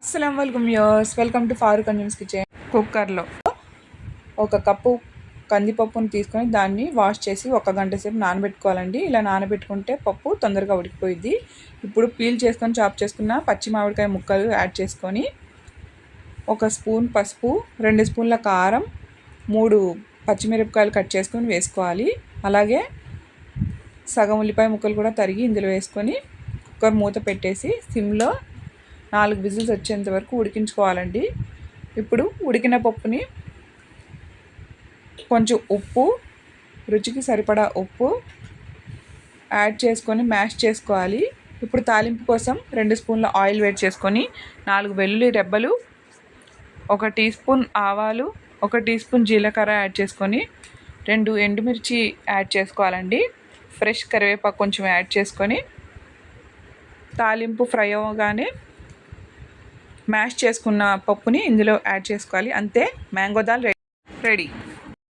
అస్సలం వెల్కమ్ యూర్స్ welcome to Farooq Anjum's kitchen. కుక్కర్లో ఒక కప్పు కందిపప్పును తీసుకొని దాన్ని వాష్ చేసి 1 గంట సేపు నానబెట్టుకోవాలండి. ఇలా నానబెట్టుకుంటే పప్పు తొందరగా ఉడికిపోయిద్ది. ఇప్పుడు పీల్ చేసుకొని చాప్ చేసుకున్న పచ్చి మామిడికాయ ముక్కలు యాడ్ చేసుకొని 1 స్పూన్ పసుపు, 2 స్పూన్ల కారం, 3 పచ్చిమిరపకాయలు కట్ చేసుకొని వేసుకోవాలి. అలాగే సగం ఉల్లిపాయ ముక్కలు కూడా తరిగి ఇందులో వేసుకొని కుక్కర్ మూత పెట్టేసి సిమ్లో 4 విజిల్స్ వచ్చేంత వరకు ఉడికించుకోవాలండి. ఇప్పుడు ఉడికిన పప్పుని కొంచెం ఉప్పు, రుచికి సరిపడా ఉప్పు యాడ్ చేసుకొని మ్యాష్ చేసుకోవాలి. ఇప్పుడు తాలింపు కోసం 2 స్పూన్ల ఆయిల్ వేడి చేసుకొని 4 వెల్లుల్లి రెబ్బలు, 1 టీ స్పూన్ ఆవాలు, 1 టీ స్పూన్ జీలకర్ర యాడ్ చేసుకొని 2 ఎండుమిర్చి యాడ్ చేసుకోవాలండి. ఫ్రెష్ కరివేపాకు కొంచెం యాడ్ చేసుకొని తాలింపు ఫ్రై అవ్వగానే మ్యాష్ చేసుకున్న పప్పుని ఇందులో యాడ్ చేసుకోవాలి. అంతే, మ్యాంగో దాల్ రెడీ.